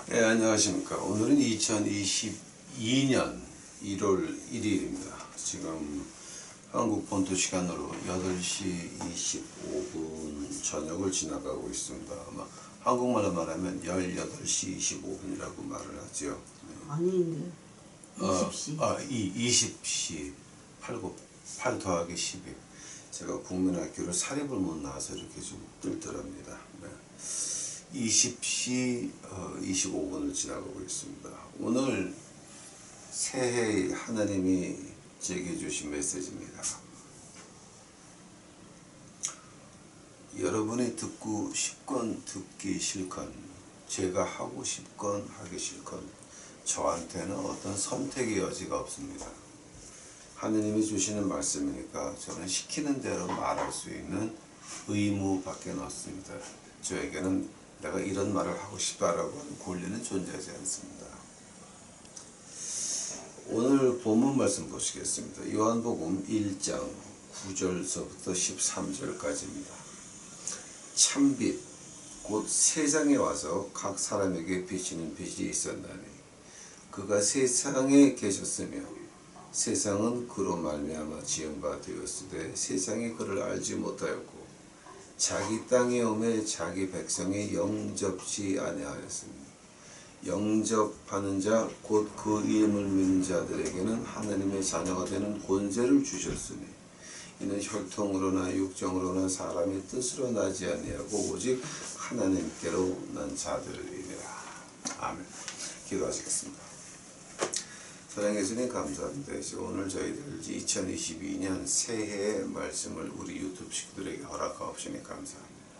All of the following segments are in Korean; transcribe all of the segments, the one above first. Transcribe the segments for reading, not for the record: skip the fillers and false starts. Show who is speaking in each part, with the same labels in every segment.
Speaker 1: 네, 안녕하십니까. 오늘은 2022년 1월 1일입니다. 지금 한국 본토 시간으로 8시 25분 저녁을 지나가고 있습니다. 아마 한국말로 말하면 18시 25분이라고 말을 하죠.
Speaker 2: 아닌데 20시
Speaker 1: 20시 8 더하기 12. 제가 국민학교를 사립을 못 나와서 이렇게 좀 뜰뜰합니다. 네. 20시 25분을 지나가고 있습니다. 오늘 새해 하나님이 제게 주신 메시지입니다. 여러분이 듣고 싶건 듣기 싫건, 제가 하고 싶건 하기 싫건 저한테는 어떤 선택의 여지가 없습니다. 하느님이 주시는 말씀이니까 저는 시키는 대로 말할 수 있는 의무밖에 없습니다. 저에게는 내가 이런 말을 하고 싶다라고 하는 권리는 존재하지 않습니다. 오늘 본문 말씀 보시겠습니다. 요한복음 1장 9절서부터 13절까지입니다. 참빛 곧 세상에 와서 각 사람에게 비치는 빛이 있었나니 그가 세상에 계셨으며 세상은 그로 말미암아 지은 바 되었으되 세상이 그를 알지 못하였고 자기 땅에 오매 자기 백성이 영접지 아니하였으니 영접하는 자 곧 그 이름을 믿는 자들에게는 하나님의 자녀가 되는 권세를 주셨으니 이는 혈통으로나 육정으로나 사람의 뜻으로 나지 아니하고 오직 하나님께로 난 자들이니라. 아멘. 기도하시겠습니다. 사랑해 주님 감사합니다. 오늘 저희들 2022년 새해의 말씀을 우리 유튜브 식구들에게 허락하옵시니 감사합니다.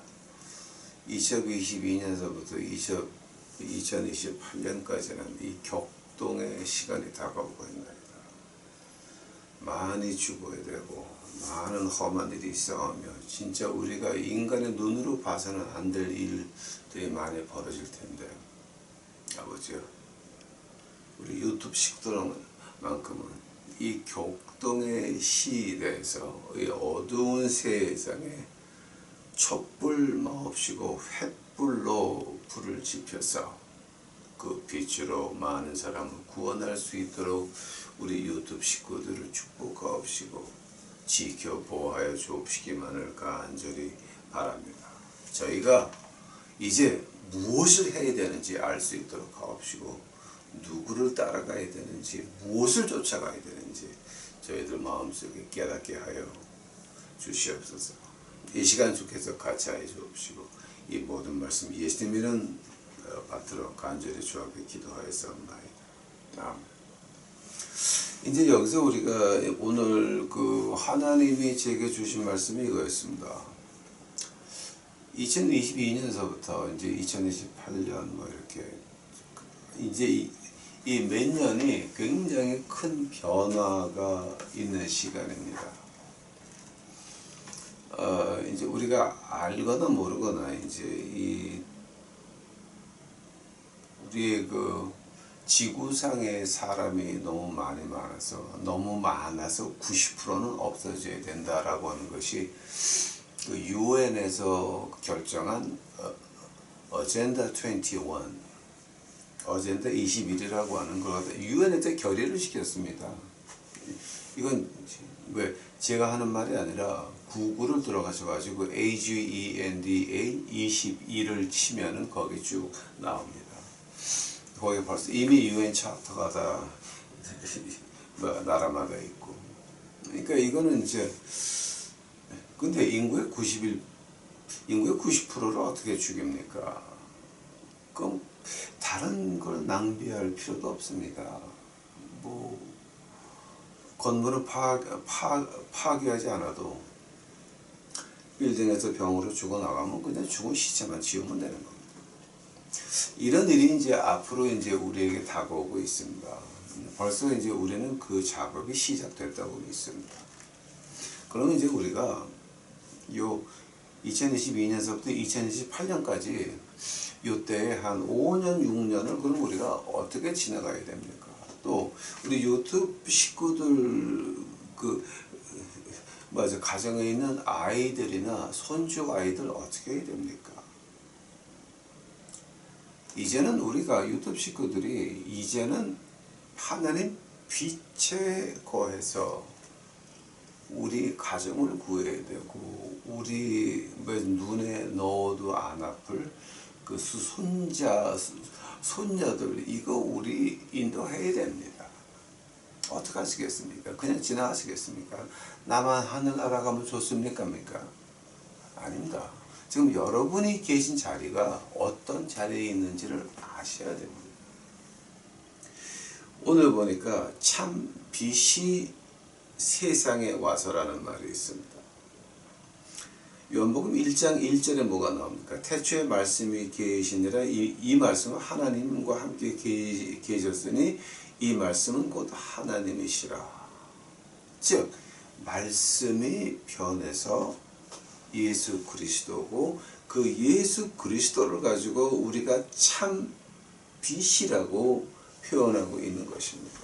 Speaker 1: 2022년서부터 2028년까지는 이 격동의 시간이 다가오고 있나이다. 많이 죽어야 되고 많은 험한 일이 있어오며 진짜 우리가 인간의 눈으로 봐서는 안 될 일들이 많이 벌어질 텐데 아버지요, 우리 유튜브 식구들만큼은 이 격동의 시대에서 이 어두운 세상에 촛불 마옵시고 횃불로 불을 지펴서 그 빛으로 많은 사람을 구원할 수 있도록 우리 유튜브 식구들을 축복하옵시고 지켜 보호하여 주옵시기만을 간절히 바랍니다. 저희가 이제 무엇을 해야 되는지 알 수 있도록 하옵시고 누구를 따라가야 되는지 무엇을 쫓아가야 되는지 저희들 마음속에 깨닫게 하여 주시옵소서. 이 시간 주께서 같이 하여 주옵시고 이 모든 말씀 예수님이는 받들어 간절히 주 앞에 기도하였사옵나이다. 아멘. 이제 여기서 우리가 오늘 그 하나님이 제게 주신 말씀이 이거였습니다. 2022년서부터 이제 2028년 뭐 이렇게 이제 이 몇 년이 굉장히 큰 변화가 있는 시간입니다. 이제 우리가 알거나 모르거나 이제 우리의 그 지구상의 사람이 너무 많아서 90%는 없어져야 된다라고 하는 것이 그 유엔에서 결정한 어젠다 21, 어젠다 21이라고 하는 걸 유엔에서 결의를 시켰습니다. 이건 왜 제가 하는 말이 아니라 구글을 들어가셔가지고 AGENDA 22를 치면은 거기 쭉 나옵니다. 거기 벌써 이미 유엔 차트가 다 나라마다 있고. 그러니까 이거는 이제 근데 인구의 90%를 어떻게 죽입니까? 그럼 다른 걸 낭비할 필요도 없습니다. 뭐 건물을 파괴하지 않아도 빌딩에서 병으로 죽어나가면 그냥 죽은 시체만 지우면 되는 겁니다. 이런 일이 이제 앞으로 이제 우리에게 다가오고 있습니다. 벌써 이제 우리는 그 작업이 시작됐다고 믿습니다. 그러면 이제 우리가 요 2022년서부터 2028년까지 요때 한 5년, 6년을 그럼 우리가 어떻게 지나가야 됩니까? 또 우리 유튜브 식구들 가정에 있는 아이들이나 손주 아이들 어떻게 해야 됩니까? 이제는 우리가 유튜브 식구들이 이제는 하나님 빛에 거해서 우리 가정을 구해야 되고 우리 눈에 넣어도 안 아플 그 손녀들 이거 우리 인도해야 됩니다. 어떻게 하시겠습니까? 그냥 지나가시겠습니까? 나만 하늘나라 가면 좋습니까? 아닙니다. 지금 여러분이 계신 자리가 어떤 자리에 있는지를 아셔야 됩니다. 오늘 보니까 참 빛이 세상에 와서라는 말이 있습니다. 요한복음 1장 1절에 뭐가 나옵니까? 태초에 말씀이 계시니라. 이 말씀은 하나님과 함께 계셨으니 이 말씀은 곧 하나님이시라. 즉 말씀이 변해서 예수 그리스도고 그 예수 그리스도를 가지고 우리가 참 빛이라고 표현하고 있는 것입니다.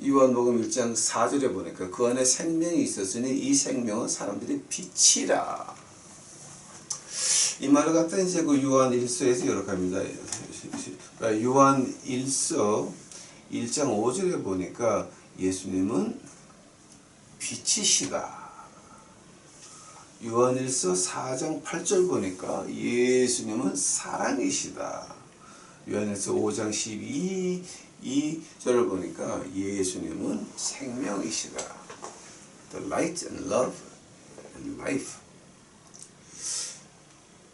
Speaker 1: 요한복음 1장 4절에 보니까 그 안에 생명이 있었으니 이 생명은 사람들의 빛이라. 이 말을 갖다 이제 그 요한 1서에서 이렇게 합니다. 요한 1서 1장 5절에 보니까 예수님은 빛이시다. 요한 1서 4장 8절 보니까 예수님은 사랑이시다. 요한 1서 5장 12절을 보니까 예수님은 생명이시다. The light and love and life.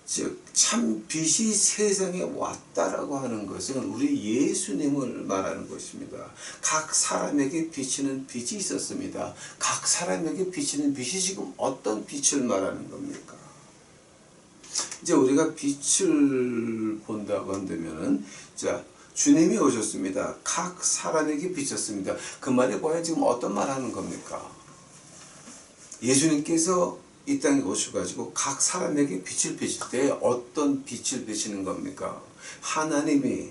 Speaker 1: 즉 참 빛이 세상에 왔다라고 하는 것은 우리 예수님을 말하는 것입니다. 각 사람에게 비치는 빛이 있었습니다. 각 사람에게 비치는 빛이 지금 어떤 빛을 말하는 겁니까? 이제 우리가 빛을 본다고 한다면은 자 주님이 오셨습니다. 각 사람에게 비쳤습니다. 그 말이 과연 지금 어떤 말 하는 겁니까? 예수님께서 이 땅에 오셔가지고 각 사람에게 빛을 비칠 때 어떤 빛을 비치는 겁니까? 하나님이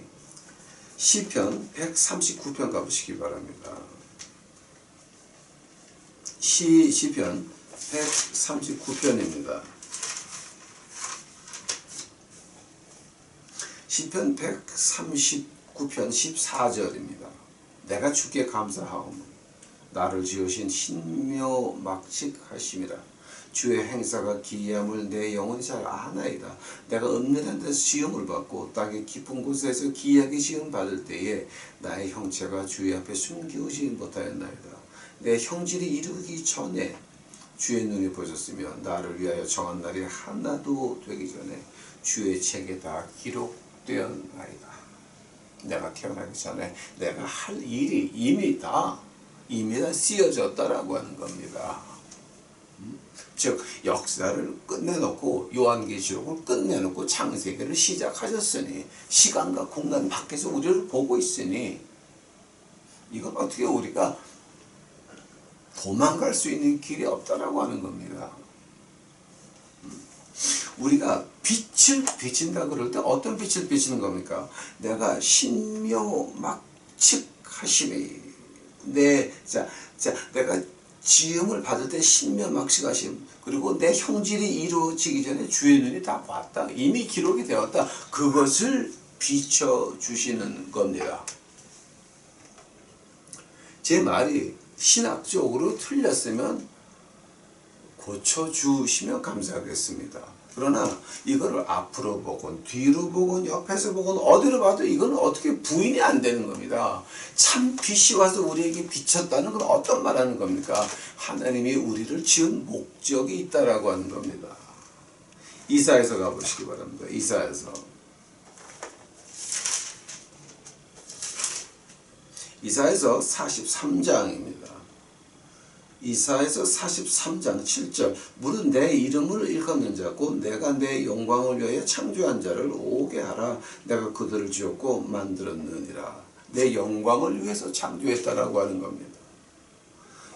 Speaker 1: 시편 139편 가보시기 바랍니다. 시편 139편입니다. 시편 139편 14절입니다. 내가 주께 감사하오니 나를 지으신 신묘막측하심이라. 주의 행사가 기이함을 내 영혼이 잘 아나이다. 내가 은밀한 데서 시험을 받고 땅의 깊은 곳에서 기이하게 시험 받을 때에 나의 형체가 주의 앞에 숨기우지 못하였나이다. 내 형질이 이르기 전에 주의 눈이 보셨으며 나를 위하여 정한 날이 하나도 되기 전에 주의 책에 다 기록되었나이다. 내가 태어나기 전에 내가 할 일이 이미 다 쓰여졌다라고 하는 겁니다. 즉 역사를 끝내놓고 요한계시록을 끝내놓고 창세기를 시작하셨으니 시간과 공간 밖에서 우리를 보고 있으니 이건 어떻게 우리가 도망갈 수 있는 길이 없다라고 하는 겁니다. 우리가 빛을 비친다 그럴 때 어떤 빛을 비치는 겁니까? 내가 신묘막측하심이 내가 지음을 받을 때 신묘막측하심 그리고 내 형질이 이루어지기 전에 주의 눈이 다 봤다. 이미 기록이 되었다. 그것을 비춰주시는 겁니다. 제 말이 신학적으로 틀렸으면 고쳐주시면 감사하겠습니다. 그러나 이거를 앞으로 보건 뒤로 보건 옆에서 보건 어디로 봐도 이건 어떻게 부인이 안 되는 겁니다. 참 빛이 와서 우리에게 비쳤다는 건 어떤 말하는 겁니까? 하나님이 우리를 지은 목적이 있다라고 하는 겁니다. 이사야서 가보시기 바랍니다. 이사야서 43장입니다. 이사야서 43장 7절 무릇 내 이름을 일컫는 자 곧 내가 내 영광을 위하여 창조한 자를 오게 하라. 내가 그들을 지었고 만들었느니라. 내 영광을 위해서 창조했다라고 하는 겁니다.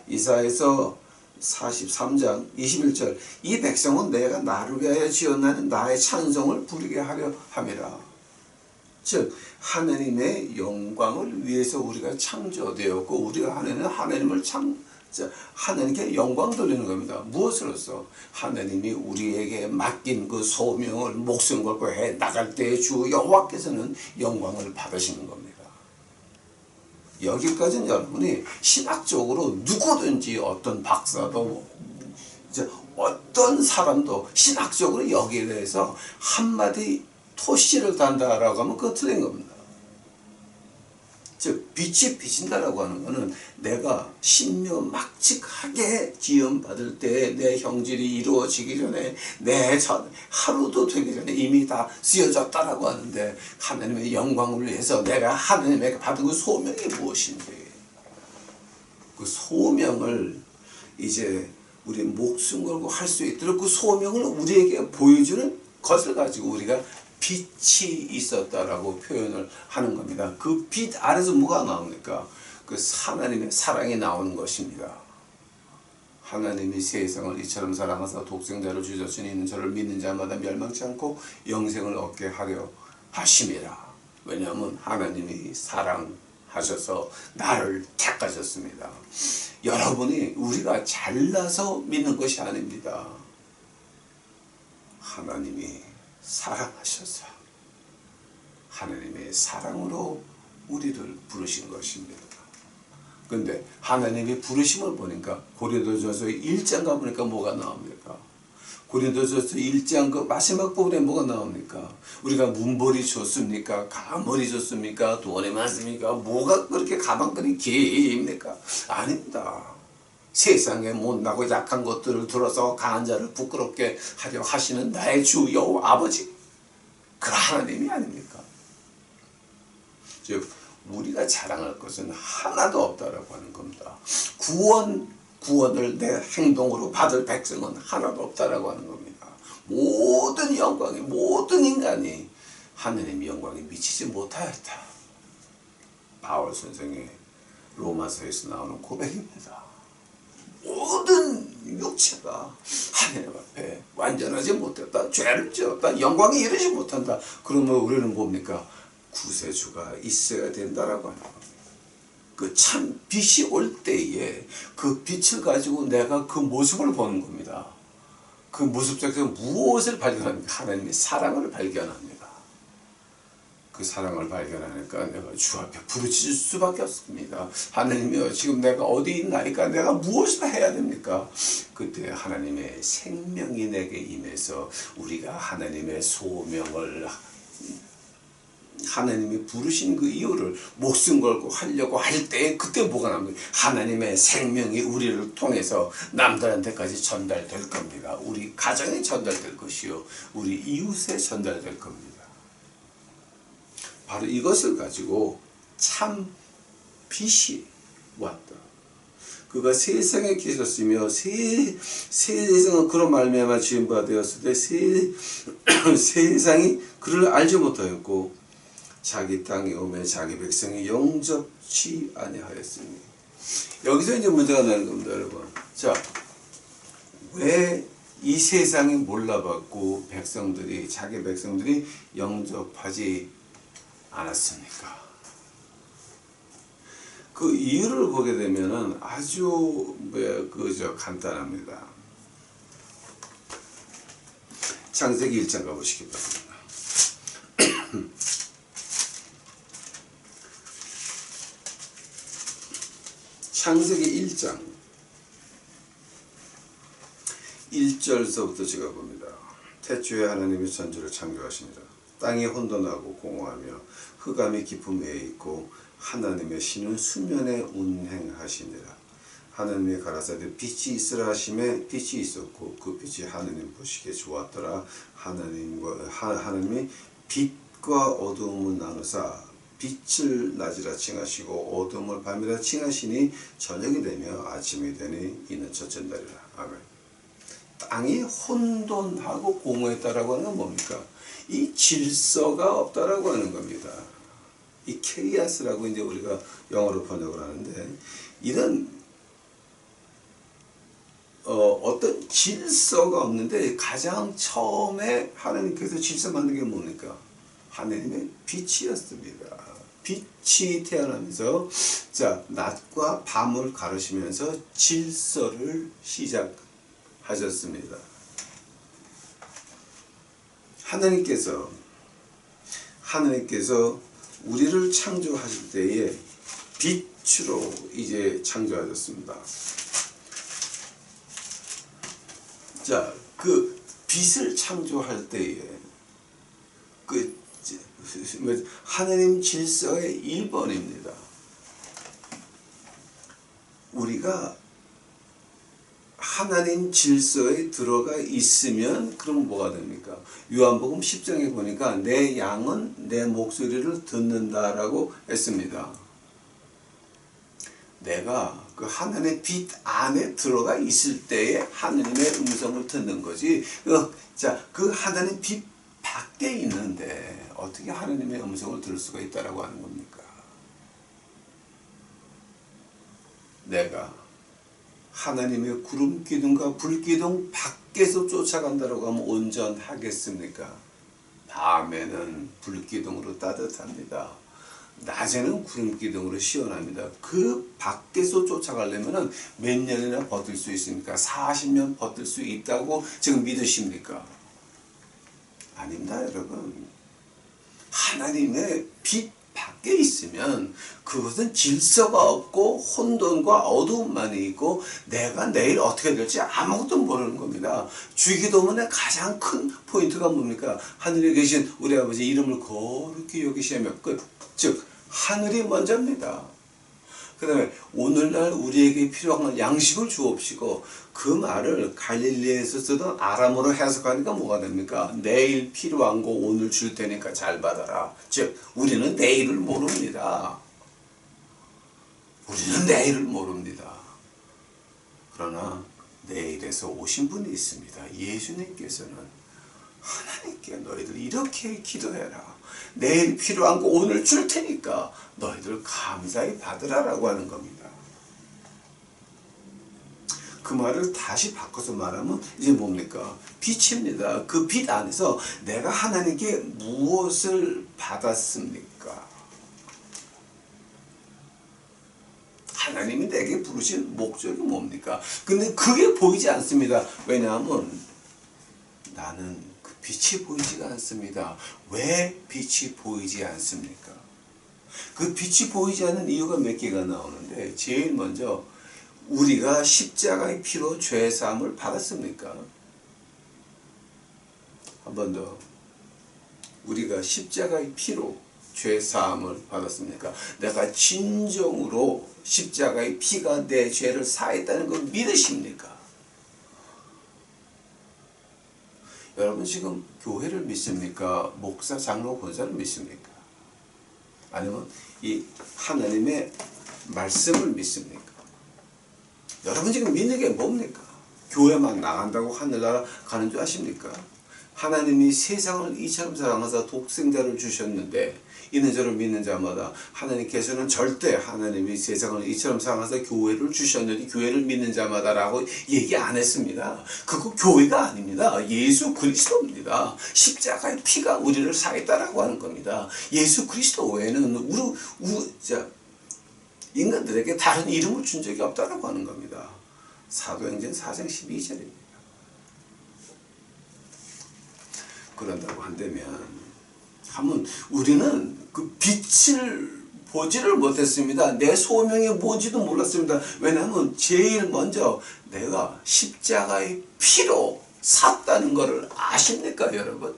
Speaker 1: 이사야서 43장 21절 이 백성은 내가 나를 위하여 지었나니 나의 찬송을 부르게 하려 함이라. 즉 하나님의 영광을 위해서 우리가 창조되었고 우리가 하나님을 자, 하나님께 영광 돌리는 겁니다. 무엇으로써? 하나님이 우리에게 맡긴 그 소명을 목숨 걸고 해 나갈 때 주 여호와께서는 영광을 받으시는 겁니다. 여기까지는 여러분이 신학적으로 누구든지 어떤 박사도 어떤 사람도 신학적으로 여기에 대해서 한마디 토시를 단다라고 하면 그거 틀린 겁니다. 즉 빛이 비친다라고 하는 것은 내가 신묘막측하게 지음받을 때 내 형질이 이루어지기 전에 내 하루도 되기 전에 이미 다 쓰여졌다라고 하는데 하나님의 영광을 위해서 내가 하나님에게 받은 그 소명이 무엇인지 그 소명을 이제 우리 목숨 걸고 할 수 있도록 그 소명을 우리에게 보여주는 것을 가지고 우리가 빛이 있었다라고 표현을 하는 겁니다. 그 빛 안에서 뭐가 나옵니까? 그 하나님의 사랑이 나오는 것입니다. 하나님이 세상을 이처럼 사랑하사 독생자를 주셨으니 이는 저를 믿는 자마다 멸망치 않고 영생을 얻게 하려 하심이라. 왜냐하면 하나님이 사랑하셔서 나를 택하셨습니다. 여러분이 우리가 잘나서 믿는 것이 아닙니다. 하나님이 사랑하셔서 하나님의 사랑으로 우리를 부르신 것입니다. 근데 하나님이 부르심을 보니까 고린도전서 1장 가보니까 뭐가 나옵니까? 고린도전서 1장 그 마지막 부분에 뭐가 나옵니까? 우리가 문벌이 좋습니까? 가물이 좋습니까? 돈이 많습니까? 뭐가 그렇게 가방끈이 깁니까? 아닙니다. 세상에 못나고 약한 것들을 들어서 강한 자를 부끄럽게 하려 하시는 나의 주 여호와 아버지 그 하나님이 아닙니까? 즉 우리가 자랑할 것은 하나도 없다라고 하는 겁니다. 구원을 내 행동으로 받을 백성은 하나도 없다라고 하는 겁니다. 모든 영광이 모든 인간이 하나님의 영광에 미치지 못하였다. 바울 선생의 로마서에서 나오는 고백입니다. 모든 육체가 하나님 앞에 완전하지 못했다. 죄를 지었다. 영광에 이르지 못한다. 그러면 우리는 뭡니까? 구세주가 있어야 된다라고 하는 겁니다. 그 참 빛이 올 때에 그 빛을 가지고 내가 그 모습을 보는 겁니다. 그 모습 속에서 무엇을 발견합니까? 하나님의 사랑을 발견합니다. 그 사랑을 발견하니까 내가 주 앞에 부르짖을 수밖에 없습니다. 하나님이여 지금 내가 어디 있나이까 내가 무엇을 해야 됩니까? 그때 하나님의 생명이 내게 임해서 우리가 하나님의 소명을 하나님이 부르신 그 이유를 목숨 걸고 하려고 할 때 그때 뭐가 납니까? 하나님의 생명이 우리를 통해서 남들한테까지 전달될 겁니다. 우리 가정에 전달될 것이요 우리 이웃에 전달될 겁니다. 바로 이것을 가지고 참 빛이 왔다. 그가 세상에 계셨으며 세상은 그런 말미암아 지은 바 되었을 때 세상이 그를 알지 못하였고 자기 땅에 오매 자기 백성이 영접치 아니하였으니 여기서 이제 문제가 나는 겁니다, 여러분. 자, 왜 이 세상이 몰라봤고 자기 백성들이 영접하지 않았습니까? 그 이유를 보게 되면은 아주 간단합니다. 창세기 1장 가보시기 바랍니다. 창세기 1장 1절서부터 제가 봅니다. 태초에 하나님이 천지를 창조하십니다. 땅이 혼돈하고 공허하며 흑암이 깊은 위에 있고 하나님의 신은 수면에 운행하시니라. 하나님이 가라사대 빛이 있으라 하심에 빛이 있었고 그 빛이 하나님 보시기에 좋았더라. 하나님이 빛과 어두움을 나누사 빛을 낮이라 칭하시고 어두움을 밤이라 칭하시니 저녁이 되며 아침이 되니 이는 첫째 날이라. 아멘. 땅이 혼돈하고 공허했다라고 하는 건 뭡니까? 이 질서가 없다라고 하는 겁니다. 이 케이아스라고 이제 우리가 영어로 번역을 하는데 이런 어떤 질서가 없는데 가장 처음에 하나님께서 질서 만든 게 뭡니까? 하나님의 빛이었습니다. 빛이 태어나면서 자 낮과 밤을 가르시면서 질서를 시작하셨습니다. 하나님께서 우리를 창조하실 때에 빛으로 이제 창조하셨습니다. 자, 그 빛을 창조할 때에 하나님 질서의 1번입니다. 우리가 하나님 질서에 들어가 있으면 그럼 뭐가 됩니까? 요한복음 10장에 보니까 내 양은 내 목소리를 듣는다라고 했습니다. 내가 그 하나님의 빛 안에 들어가 있을 때에 하나님의 음성을 듣는 거지. 자, 그 하나님 빛 밖에 있는데 어떻게 하나님의 음성을 들을 수가 있다라고 하는 겁니까? 내가 하나님의 구름 기둥과 불 기둥 밖에서 쫓아간다라고 하면 온전하겠습니까? 밤에는 불 기둥으로 따뜻합니다. 낮에는 구름 기둥으로 시원합니다. 그 밖에서 쫓아가려면 몇 년이나 버틸 수 있습니까? 40년 버틸 수 있다고 지금 믿으십니까? 아닙니다, 여러분. 하나님의 빛 밖에 있으면 그것은 질서가 없고 혼돈과 어두움만이 있고 내가 내일 어떻게 될지 아무것도 모르는 겁니다. 주기도문의 가장 큰 포인트가 뭡니까? 하늘에 계신 우리 아버지 이름을 거룩히 여기시며 끝. 즉 하늘이 먼저입니다. 그 다음에 오늘날 우리에게 필요한 양식을 주옵시고 그 말을 갈릴리에서 쓰던 아람어로 해석하니까 뭐가 됩니까? 내일 필요한 거 오늘 줄 테니까 잘 받아라. 즉 우리는 내일을 모릅니다. 우리는 내일을 모릅니다. 그러나 내일에서 오신 분이 있습니다. 예수님께서는 하나님께 너희들 이렇게 기도해라. 내일 필요한 거 오늘 줄 테니까 너희들 감사히 받으라라고 하는 겁니다. 그 말을 다시 바꿔서 말하면 이제 뭡니까? 빛입니다. 그 빛 안에서 내가 하나님께 무엇을 받았습니까? 하나님이 내게 부르신 목적이 뭡니까? 근데 그게 보이지 않습니다. 왜냐하면 나는 그 빛이 보이지가 않습니다. 왜 빛이 보이지 않습니까? 그 빛이 보이지 않는 이유가 몇 개가 나오는데 제일 먼저 우리가 십자가의 피로 죄사함을 받았습니까? 한 번 더. 우리가 십자가의 피로 죄사함을 받았습니까? 내가 진정으로 십자가의 피가 내 죄를 사했다는 걸 믿으십니까? 여러분 지금 교회를 믿습니까? 목사, 장로, 권사를 믿습니까? 아니면 이 하나님의 말씀을 믿습니까? 여러분 지금 믿는 게 뭡니까? 교회만 나간다고 하늘나라 가는 줄 아십니까? 하나님이 세상을 이처럼 사랑하사 독생자를 주셨는데 이는 저를 믿는 자마다 하나님께서는 절대 하나님이 세상을 이처럼 사랑하사 교회를 주셨는데 교회를 믿는 자마다라고 얘기 안 했습니다. 그거 교회가 아닙니다. 예수 그리스도입니다. 십자가의 피가 우리를 사했다라고 하는 겁니다. 예수 그리스도 외에는 인간들에게 다른 이름을 준 적이 없다라고 하는 겁니다. 사도행전 4장 12절입니다. 그런다고 한다면 우리는 그 빛을 보지를 못했습니다. 내 소명이 뭔지도 몰랐습니다. 왜냐하면 제일 먼저 내가 십자가의 피로 샀다는 것을 아십니까 여러분?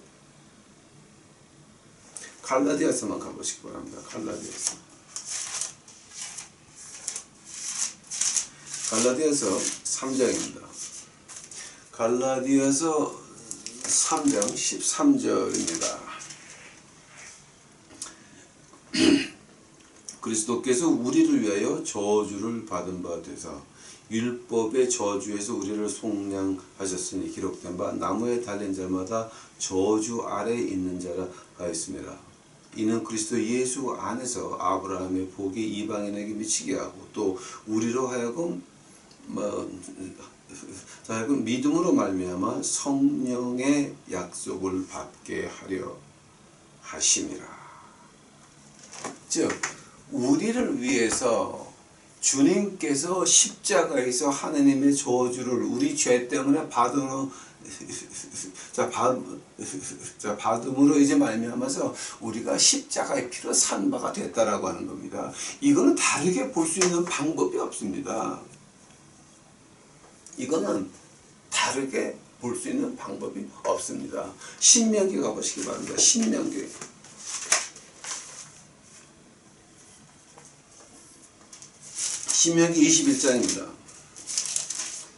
Speaker 1: 갈라디아서만 가보시기 바랍니다. 갈라디아서 3장입니다. 갈라디아서 3장 13절입니다. 그리스도께서 우리를 위하여 저주를 받은 바 되사 율법의 저주에서 우리를 속량하셨으니 기록된 바 나무에 달린 자마다 저주 아래에 있는 자라 하였습니다. 이는 그리스도 예수 안에서 아브라함의 복이 이방인에게 미치게 하고 또 우리로 하여금 믿음으로 말미암아 성령의 약속을 받게 하려 하심이라. 즉 우리를 위해서 주님께서 십자가에서 하나님의 저주를 우리 죄 때문에 받음으로 이제 말미암아서 우리가 십자가의 피로 산 바가 됐다라고 하는 겁니다. 이거는 다르게 볼 수 있는 방법이 없습니다. 이거는 다르게 볼 수 있는 방법이 없습니다. 신명기 가보시기 바랍니다. 신명기 21장입니다.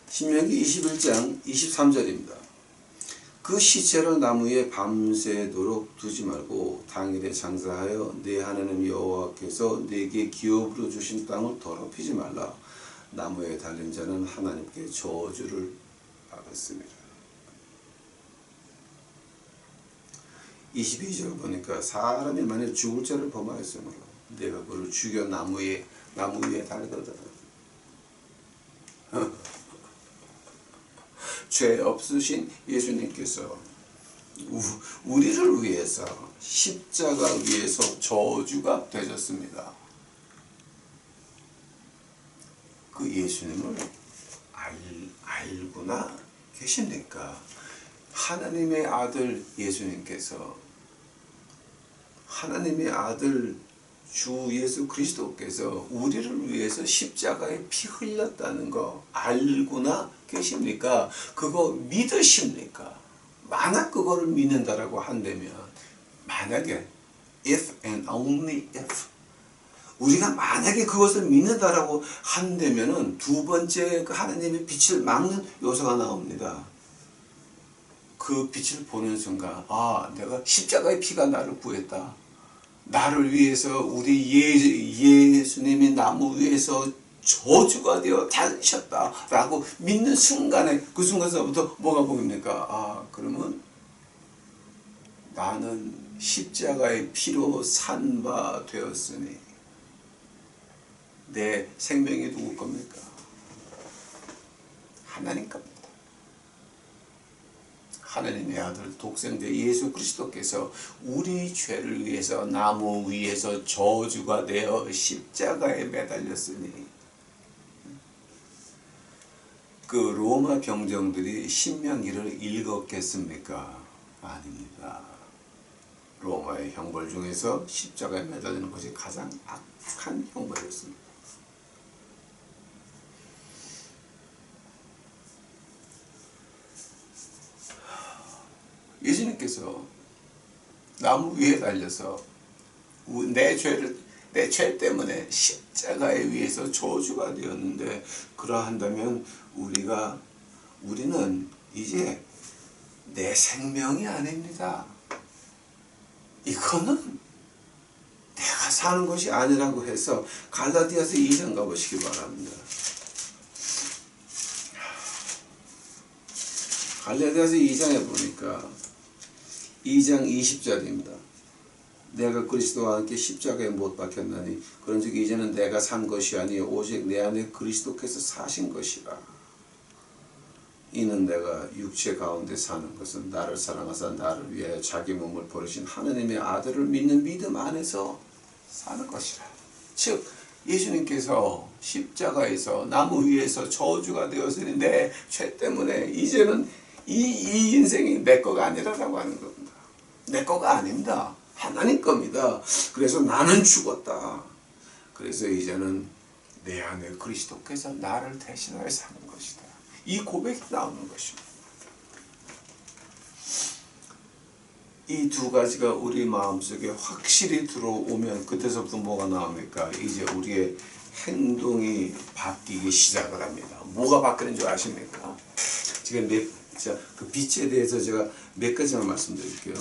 Speaker 1: 신명기 21장 23절입니다. 그 시체를 나무 위에 밤새도록 두지 말고 당일에 장사하여 내 하나님 여호와께서 내게 기업으로 주신 땅을 더럽히지 말라. 나무에 달린 자는 하나님께 저주를 받았습니다. 22절 보니까 사람이 만약 죽을 죄를 범하였으므로 내가 그를 죽여 나무 위에 달거든. 죄 없으신 예수님께서 우리를 위해서 십자가 위에서 저주가 되셨습니다. 그 예수님을 알고나 계십니까? 하나님의 아들 예수님께서 하나님의 아들 주 예수 그리스도께서 우리를 위해서 십자가에 피 흘렸다는 거 알고나 계십니까? 그거 믿으십니까? 만약 그거를 믿는다라고 한다면 만약에 if and only if 우리가 만약에 그것을 믿는다라고 한다면은 두 번째 그 하나님의 빛을 막는 요소가 나옵니다. 그 빛을 보는 순간 내가 십자가의 피가 나를 구했다. 나를 위해서 우리 예수님이 나무 위에서 저주가 되어 달리셨다 라고 믿는 순간에 그 순간서부터 뭐가 보입니까? 그러면 나는 십자가의 피로 산 바 되었으니 내 생명이 누구 겁니까? 하나님 겁니다. 하나님의 아들 독생자 예수 그리스도께서 우리 죄를 위해서 나무 위에서 저주가 되어 십자가에 매달렸으니 그 로마 병정들이 신명기를 읽었겠습니까? 아닙니다. 로마의 형벌 중에서 십자가에 매달리는 것이 가장 악한 형벌이었습니다. 예수님께서 나무 위에 달려서 내 죄 때문에 십자가에 위해서 저주가 되었는데 그러한다면 우리는 이제 내 생명이 아닙니다. 이거는 내가 사는 것이 아니라고 해서 갈라디아서 2장 가보시기 바랍니다. 갈라디아서 2장에 보니까 2장 20절입니다. 내가 그리스도와 함께 십자가에 못 박혔나니 그런즉 이제는 내가 산 것이 아니요 오직 내 안에 그리스도께서 사신 것이라. 이는 내가 육체 가운데 사는 것은 나를 사랑하사 나를 위하여 자기 몸을 버리신 하나님의 아들을 믿는 믿음 안에서 사는 것이라. 즉 예수님께서 십자가에서 나무 위에서 저주가 되었으니 내 죄 때문에 이제는 이 인생이 내 거가 아니라고 하는 겁니다. 내 거가 아닙니다. 하나님 겁니다. 그래서 나는 죽었다. 그래서 이제는 내 안에 그리스도께서 나를 대신하여 사는 것이다. 이 고백이 나오는 것입니다. 이 두 가지가 우리 마음속에 확실히 들어오면 그때서부터 뭐가 나옵니까? 이제 우리의 행동이 바뀌기 시작을 합니다. 뭐가 바뀌는 줄 아십니까? 지금 그 빛에 대해서 제가 몇 가지만 말씀드릴게요.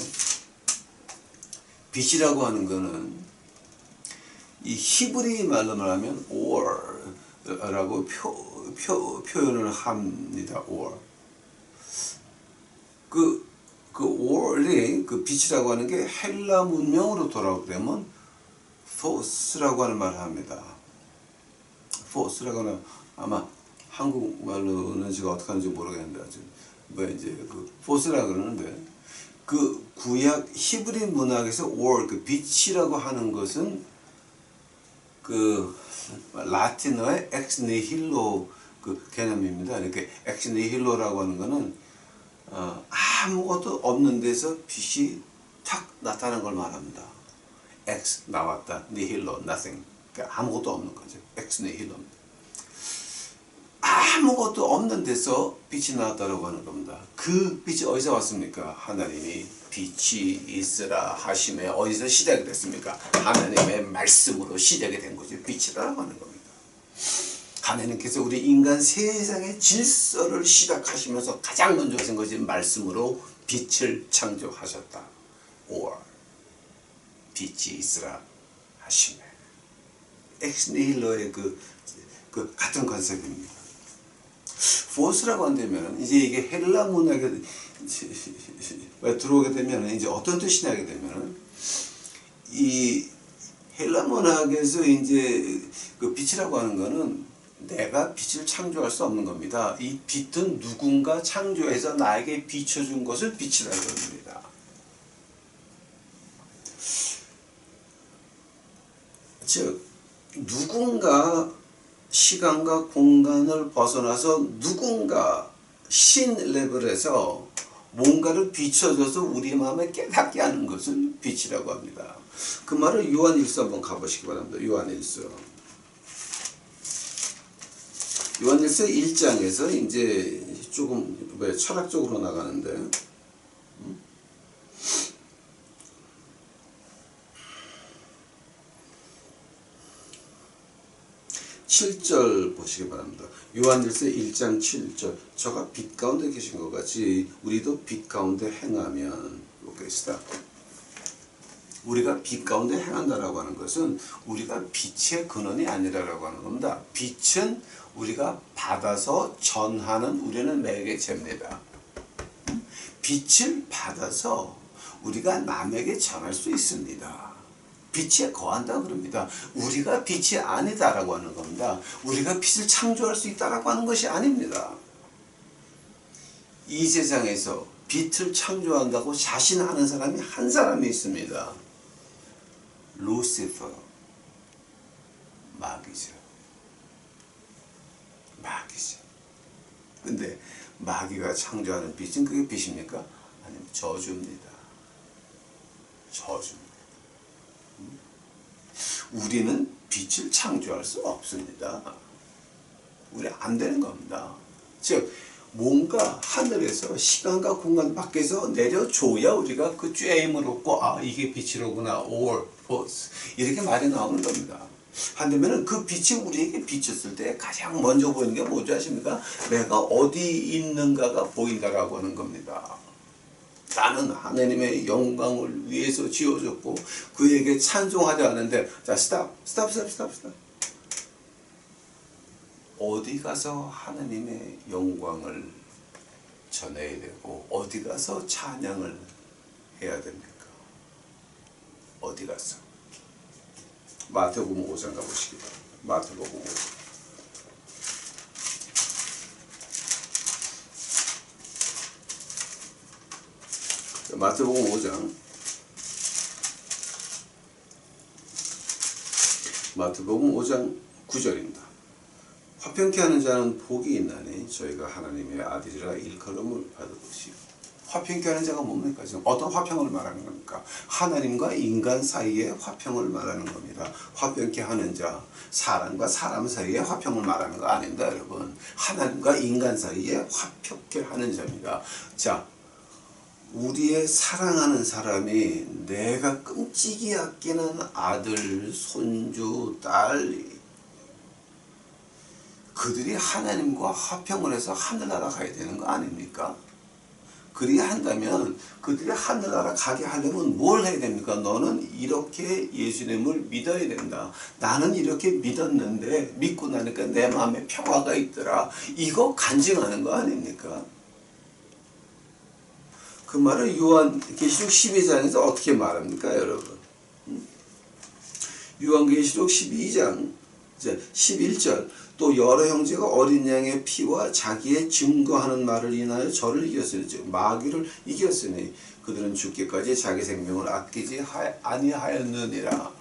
Speaker 1: 빛이라고 하는 거는 이 히브리 말로 말하면 or라고 표현을 합니다. or. 그 or이 그 빛이라고 하는 게 헬라 문명으로 돌아오면 phos라고 하는 말을 합니다. phos라고 하는 아마 한국말로는 제가 어떻게 하는지 모르겠는데 이제 그 phos라 그러는데 그 구약 히브리 문학에서 or 그 빛이라고 하는 것은 그 라틴어의 엑스 니힐로 그 개념입니다. 이렇게 엑스 니힐로라고 하는 거는 아무것도 없는 데서 빛이 탁 나타나는 걸 말합니다. 엑스 나왔다, 니힐로 nothing. 그러니까 아무것도 없는 거죠. 엑스 니힐로. 아무것도 없는 데서 빛이 나왔다라고 하는 겁니다. 그 빛이 어디서 왔습니까? 하나님이 빛이 있으라 하심에 어디서 시작이 됐습니까? 하나님의 말씀으로 시작이 된 거죠. 빛이라고 하는 겁니다. 하나님께서 우리 인간 세상의 질서를 시작하시면서 가장 먼저 하신 것이 말씀으로 빛을 창조하셨다. or 빛이 있으라 하심에 엑스니힐로의 그 같은 컨셉입니다. 포스라고 한다면 이제 이게 헬라 문학에 들어오게 되면 이제 어떤 뜻이 나게 되면 이 헬라 문학에서 이제 그 빛이라고 하는 거는 내가 빛을 창조할 수 없는 겁니다. 이 빛은 누군가 창조해서 나에게 비춰준 것을 빛이라고 합니다. 즉 누군가 시간과 공간을 벗어나서 누군가 신 레벨에서 뭔가를 비춰줘서 우리 마음에 깨닫게 하는 것을 빛이라고 합니다. 그 말을 요한일서 한번 가보시기 바랍니다. 요한일서 1장에서 이제 조금 철학적으로 나가는데 7절 보시기 바랍니다. 요한일서 1장 7절 저가 빛 가운데 계신 것 같이 우리도 빛 가운데 행하면 보겠습니다. 우리가 빛 가운데 행한다라고 하는 것은 우리가 빛의 근원이 아니라고 하는 겁니다. 빛은 우리가 받아서 전하는 우리는 매개체입니다. 빛을 받아서 우리가 남에게 전할 수 있습니다. 빛에 거한다 그럽니다. 우리가 빛이 아니다라고 하는 겁니다. 우리가 빛을 창조할 수 있다라고 하는 것이 아닙니다. 이 세상에서 빛을 창조한다고 자신하는 사람이 한 사람이 있습니다. 루시퍼, 마귀죠. 마귀죠. 근데 마귀가 창조하는 빛은 그게 빛입니까? 아니면 저주입니다. 저주입니다. 우리는 빛을 창조할 수 없습니다. 우리 안 되는 겁니다. 즉 뭔가 하늘에서 시간과 공간 밖에서 내려줘야 우리가 그 쬐임을 얻고 아 이게 빛이로구나 or force 이렇게 말이 나오는 겁니다. 한다면 그 빛이 우리에게 비쳤을 때 가장 먼저 보이는 게 뭐죠 아십니까? 내가 어디 있는가가 보인다라고 하는 겁니다. 나는 하나님의 영광을 위해서 지어졌고 그에게 찬송하지 않는데 자 스탑. 어디 가서 하나님의 영광을 전해야 되고 어디 가서 찬양을 해야 됩니까? 어디 가서? 마태복음 5장 가보시기 바랍니다. 마태복음 5장. 마태복음 5장 마태복음 5장 9절입니다. 화평케 하는 자는 복이 있나니 저희가 하나님의 아들이라 일컬음을 받을 것이요. 화평케 하는 자가 뭡니까? 지금 어떤 화평을 말하는 겁니까? 하나님과 인간 사이의 화평을 말하는 겁니다. 화평케 하는 자, 사람과 사람 사이의 화평을 말하는 거 아닙니다, 여러분. 하나님과 인간 사이에 화평케 하는 자입니다. 자, 우리의 사랑하는 사람이 내가 끔찍이 아끼는 아들, 손주, 딸 그들이 하나님과 화평을 해서 하늘나라 가야 되는 거 아닙니까? 그리야 한다면 그들이 하늘나라 가게 하려면 뭘 해야 됩니까? 너는 이렇게 예수님을 믿어야 된다. 나는 이렇게 믿었는데 믿고 나니까 내 마음에 평화가 있더라. 이거 간증하는 거 아닙니까? 그 말을 요한계시록 12장에서 어떻게 말합니까 여러분? 요한계시록 12장 11절 또 여러 형제가 어린 양의 피와 자기의 증거하는 말을 인하여 저를 이겼으니 즉 마귀를 이겼으니 그들은 죽기까지 자기 생명을 아끼지 아니하였느니라.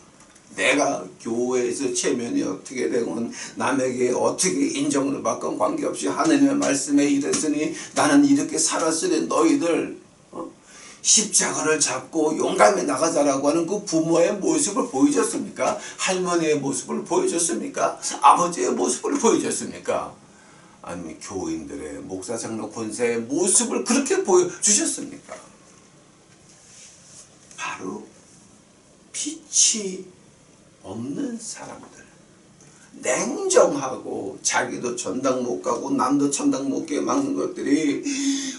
Speaker 1: 내가 교회에서 체면이 어떻게 되건 남에게 어떻게 인정을 받건 관계없이 하나님의 말씀에 이랬으니 나는 이렇게 살았으니 너희들 십자가를 잡고 용감히 나가자라고 하는 그 부모의 모습을 보여줬습니까? 할머니의 모습을 보여줬습니까? 아버지의 모습을 보여줬습니까? 아니면 교인들의 목사 장로 권사의 모습을 그렇게 보여주셨습니까? 바로 빛이 없는 사람들, 냉정하고 자기도 전당 못 가고 남도 천당 못 가게 막는 것들이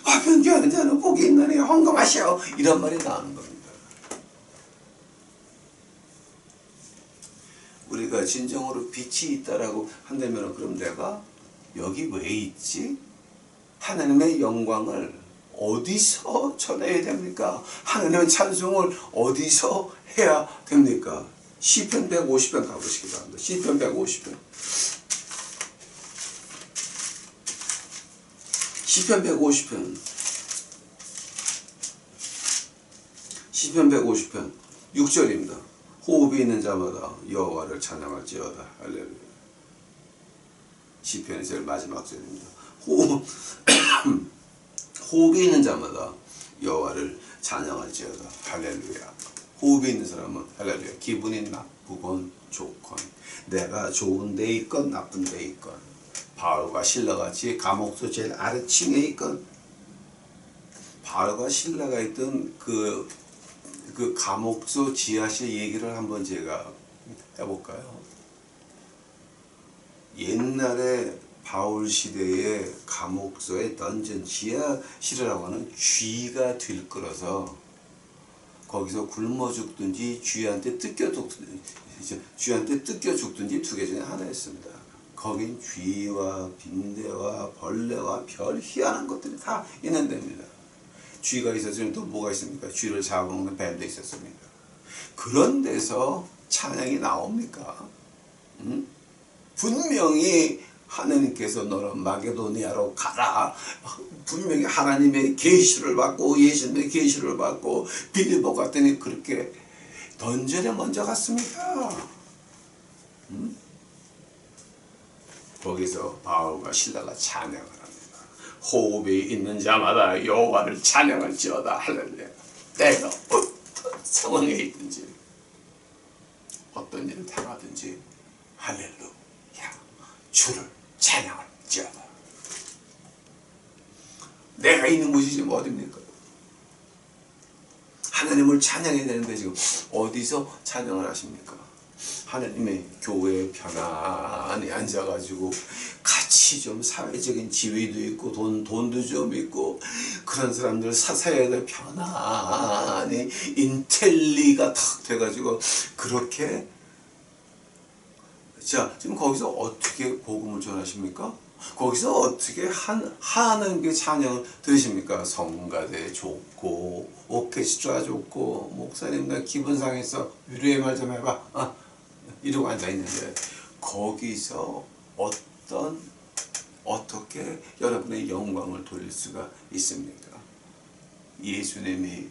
Speaker 1: 화평교하는 자는 복이 있나니 헌금하시오 이런 말이 나오는 겁니다. 우리가 진정으로 빛이 있다라고 한다면 그럼 내가 여기 왜 있지? 하나님의 영광을 어디서 전해야 됩니까? 하나님의 찬송을 어디서 해야 됩니까? 시편 150편 가보시기 바랍니다. 시편 150편. 시편 150편. 시편 150편 6절입니다. 호흡이 있는 자마다 여호와를 찬양할지어다. 할렐루야. 시편의 제일 마지막 절입니다. 호흡이 있는 자마다 여호와를 찬양할지어다. 할렐루야. 호흡이 있는 사람은 할렐루야. 기분이 나쁘건 좋건 내가 좋은 데 있건 나쁜 데 있건 바울과 신라같이 감옥소 제일 아래층에 있건 바울과 신라가 있던 그 감옥소 지하실 얘기를 한번 제가 해볼까요? 옛날에 바울 시대에 감옥소의 던전 지하실이라고 하는 쥐가 들끓어서 거기서 굶어 죽든지 쥐한테 뜯겨 죽든지 두 개 중에 하나였습니다. 거긴 쥐와 빈대와 벌레와 별 희한한 것들이 다 있는 데입니다. 쥐가 있었으면 또 뭐가 있습니까? 쥐를 잡아먹는 뱀도 있었습니다. 그런 데서 찬양이 나옵니까? 분명히 하나님께서 너는 마게도니아로 가라. 분명히 하나님의 계시를 받고 예수님의 계시를 받고 빌립보 갔더니 그렇게 던전에 먼저 갔습니다. 거기서 바울과 실라가 찬양을 합니다. 호흡이 있는 자마다 여호와를 찬양할지어다. 할렐루야. 내가 어떤 상황에 있든지 어떤 일을 당하든지 할렐루야. 주를 찬양할지어다. 내가 있는 곳이 지금 어디입니까? 하나님을 찬양해야 되는데 지금 어디서 찬양을 하십니까? 하나님의 교회에 편안히 앉아가지고 같이 좀 사회적인 지위도 있고 돈도 좀 있고 그런 사람들 사사야들 편안히 인텔리가 탁 돼가지고 그렇게 자 지금 거기서 어떻게 복음을 전하십니까? 거기서 어떻게 하나님께 찬양을 들으십니까? 성가대 좋고 오케스트라 좋고 목사님과 기분 상해서 위로의 말 좀 해봐 이러고 앉아있는데 거기서 어떻게 여러분의 영광을 돌릴 수가 있습니까? 예수님이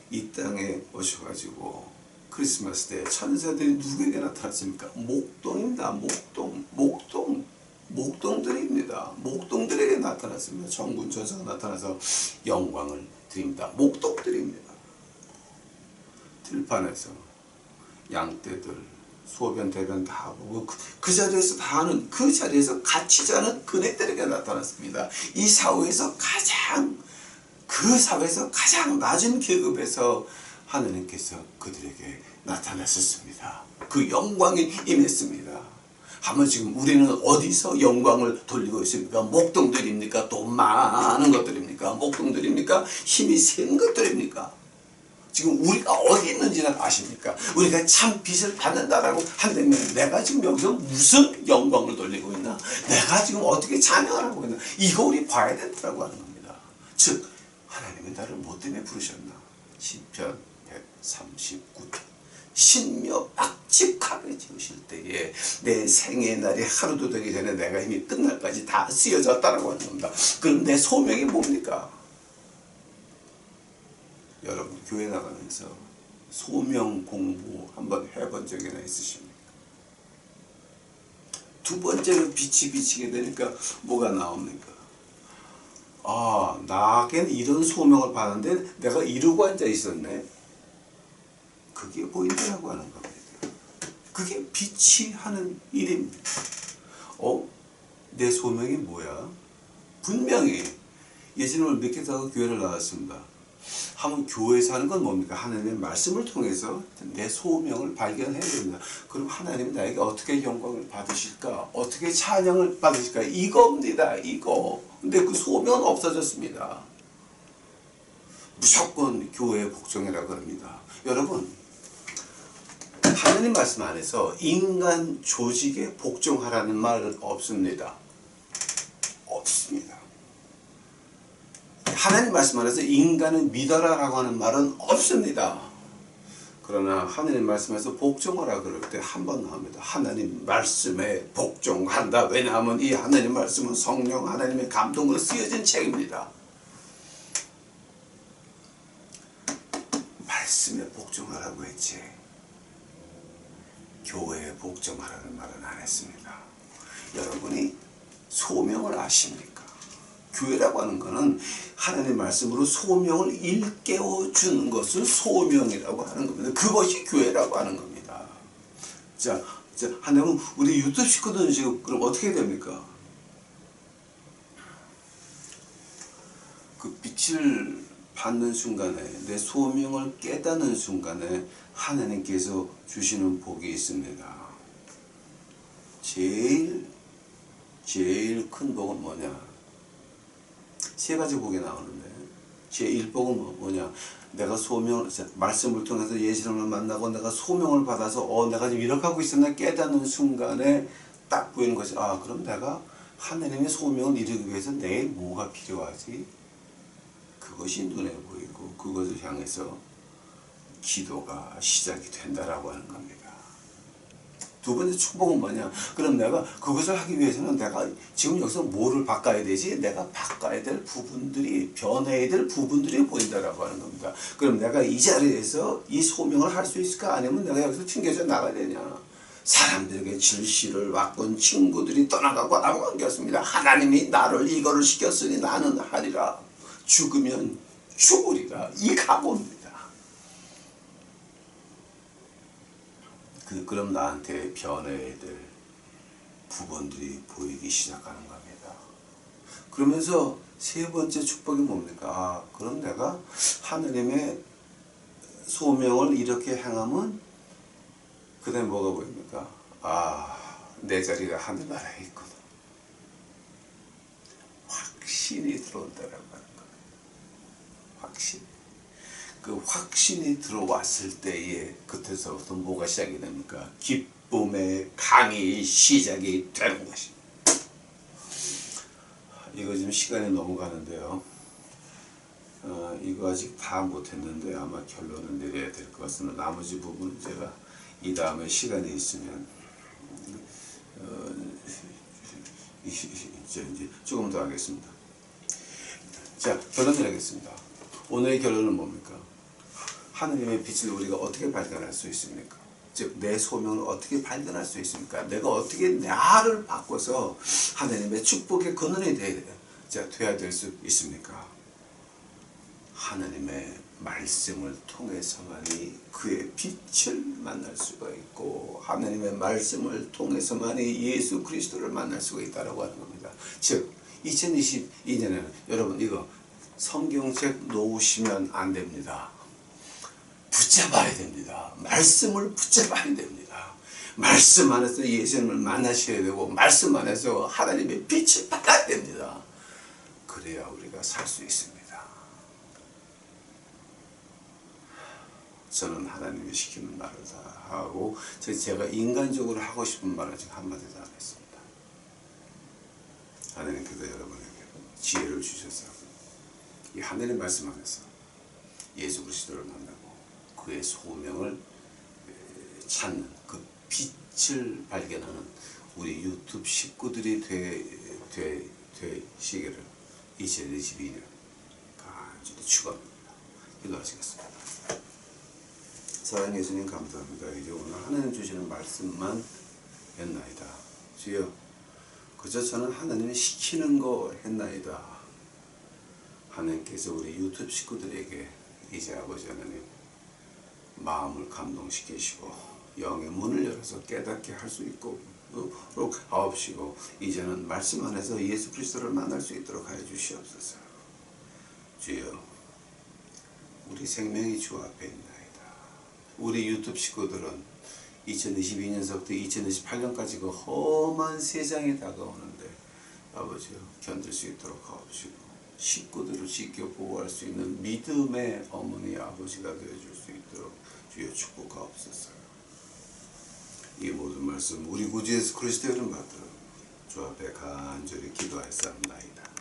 Speaker 1: 이 땅에 오셔가지고 크리스마스 때 천사들이 누구에게 나타났습니까? 목동입니다. 목동들입니다. 목동들에게 나타났습니다. 천군 천사가 나타나서 영광을 드립니다. 목동들입니다. 들판에서 양떼들 소변 대변 다 하고 그 자리에서 다 하는 그 자리에서 같이 자는 그네들에게 나타났습니다. 이 사회에서 그 사회에서 가장 낮은 계급에서 하나님께서 그들에게 나타났었습니다. 그 영광이 임했습니다. 하면 지금 우리는 어디서 영광을 돌리고 있습니까? 목동들입니까? 돈 많은 것들입니까? 목동들입니까? 힘이 센 것들입니까? 지금 우리가 어디 있는지는 아십니까? 우리가 참 빛을 받는다라고 한다면 내가 지금 여기서 무슨 영광을 돌리고 있나? 내가 지금 어떻게 찬양을 하고 있나? 이거 우리 봐야 된다고 하는 겁니다. 즉 하나님이 나를 뭐 때문에 부르셨나? 시편 139편 신묘 빡직하게 지으실 때에 내 생의 날이 하루도 되기 전에 내가 이미 끝날까지 다 쓰여졌다라고 하는 겁니다. 그럼 내 소명이 뭡니까? 여러분 교회 나가면서 소명 공부 한번 해본 적이나 있으십니까? 두 번째로 빛이 비치게 되니까 뭐가 나옵니까? 아, 나에겐 이런 소명을 받았는데 내가 이러고 앉아 있었네. 그게 보인다라고 하는 겁니다. 그게 빛이 하는 일입니다. 내 소명이 뭐야? 분명히 예수님을 믿겠다고 교회를 나왔습니다. 하면 교회에서 하는 건 뭡니까? 하나님의 말씀을 통해서 내 소명을 발견해야 됩니다. 그럼 하나님이 나에게 어떻게 영광을 받으실까? 어떻게 찬양을 받으실까? 이겁니다. 이거. 근데 그 소명은 없어졌습니다. 무조건 교회에 복종해라 그럽니다. 여러분, 하나님 말씀 안에서 인간 조직에 복종하라는 말은 없습니다. 없습니다. 하나님 말씀 안에서 인간을 믿어라라고 하는 말은 없습니다. 그러나 하나님 말씀에서 복종하라 그럴 때 한 번 나옵니다. 하나님 말씀에 복종한다. 왜냐하면 이 하나님 말씀은 성령 하나님의 감동으로 쓰여진 책입니다. 말씀에 복종하라고 했지 교회에 복종하라는 말은 안 했습니다. 여러분이 소명을 아십니까? 교회라고 하는 것은 하나님의 말씀으로 소명을 일깨워 주는 것을 소명이라고 하는 겁니다. 그것이 교회라고 하는 겁니다. 자, 하나님은 우리 유튜브 식구들은 지금 그럼 어떻게 됩니까? 그 빛을 받는 순간에 내 소명을 깨닫는 순간에 하나님께서 주시는 복이 있습니다. 제일 큰 복은 뭐냐? 세 가지 복이 나오는데 제1복은 뭐냐? 내가 소명을 말씀을 통해서 예수님을 만나고 내가 소명을 받아서 내가 지금 이렇게 하고 있었나 깨닫는 순간에 딱 보이는 것이 그럼 내가 하나님의 소명을 이루기 위해서 내일 뭐가 필요하지? 그것이 눈에 보이고 그것을 향해서 기도가 시작이 된다라고 하는 겁니다. 두 번째 축복은 뭐냐? 그럼 내가 그것을 하기 위해서는 내가 지금 여기서 뭐를 바꿔야 되지? 내가 바꿔야 될 부분들이, 변해야 될 부분들이 보인다라고 하는 겁니다. 그럼 내가 이 자리에서 이 소명을 할 수 있을까? 아니면 내가 여기서 튕겨져 나가야 되냐? 사람들에게 질시를 받건 친구들이 떠나가고 아무 관계 없습니다. 하나님이 나를 이거를 시켰으니 나는 하리라. 죽으면 죽으리라. 이 각오입니다. 그럼 나한테 변해야 될 부분들이 보이기 시작하는 겁니다. 그러면서 세 번째 축복이 뭡니까? 그럼 내가 하나님의 소명을 이렇게 행하면 그 다음에 뭐가 보입니까? 내 자리가 하늘나라에 있구나. 확신이 들어온다라고 하는 거예요. 확신. 그 확신이 들어왔을 때에 그때서부터 뭐가 시작이 됩니까? 기쁨의 강이 시작이 되는 것입니다. 이거 지금 시간이 넘어가는데요. 이거 아직 다 못했는데 아마 결론을 내려야 될 것 같습니다. 나머지 부분은 제가 이 다음에 시간이 있으면 이제 조금 더 하겠습니다. 자, 결론을 하겠습니다. 오늘의 결론은 뭡니까? 하나님의 빛을 우리가 어떻게 발견할 수 있습니까? 즉, 내 소명을 어떻게 발견할 수 있습니까? 내가 어떻게 나를 바꿔서 하나님의 축복의 근원이 돼야 될 수 있습니까? 하나님의 말씀을 통해서만이 그의 빛을 만날 수가 있고 하나님의 말씀을 통해서만이 예수 그리스도를 만날 수가 있다고 하는 겁니다. 즉, 2022년에는 여러분 이거 성경책 놓으시면 안 됩니다. 붙잡아야 됩니다. 말씀을 붙잡아야 됩니다. 말씀 안에서 예수님을 만나셔야 되고 말씀 안에서 하나님의 빛을 받아야 됩니다. 그래야 우리가 살 수 있습니다. 저는 하나님이 시키는 말을 다 하고 제가 인간적으로 하고 싶은 말은 지금 한마디도 안 했습니다. 하나님께서 여러분에게 지혜를 주셔서 이 하늘의 말씀 안에서 예수 그리스도를 만나고 그의 소명을 찾는 그 빛을 발견하는 우리 유튜브 식구들이 되시기를 2022년 간절히 축원합니다. 기도하시겠습니다. 사랑해 주님 감사합니다. 이제 오늘 하나님 주시는 말씀만 했나이다. 주여 그저 저는 하나님이 시키는 거 했나이다. 하나님께서 우리 유튜브 식구들에게 이제 아버지 하나님 마음을 감동시키시고 영의 문을 열어서 깨닫게 할 수 있고 하옵시고 이제는 말씀 안에서 예수 그리스도를 만날 수 있도록 하여 주시옵소서. 주여 우리 생명이 주 앞에 있나이다. 우리 유튜브 식구들은 2022년서부터 2028년까지 그 험한 세상이 다가오는데 아버지여 견딜 수 있도록 하옵시고 식구들을 지켜 보호할 수 있는 믿음의 어머니 아버지가 되어줄 수 있도록 주여 축복하옵소서. 이 모든 말씀 우리 구주 예수 그리스도의 이름 받들어 주 앞에 간절히 기도하였사옵나이다.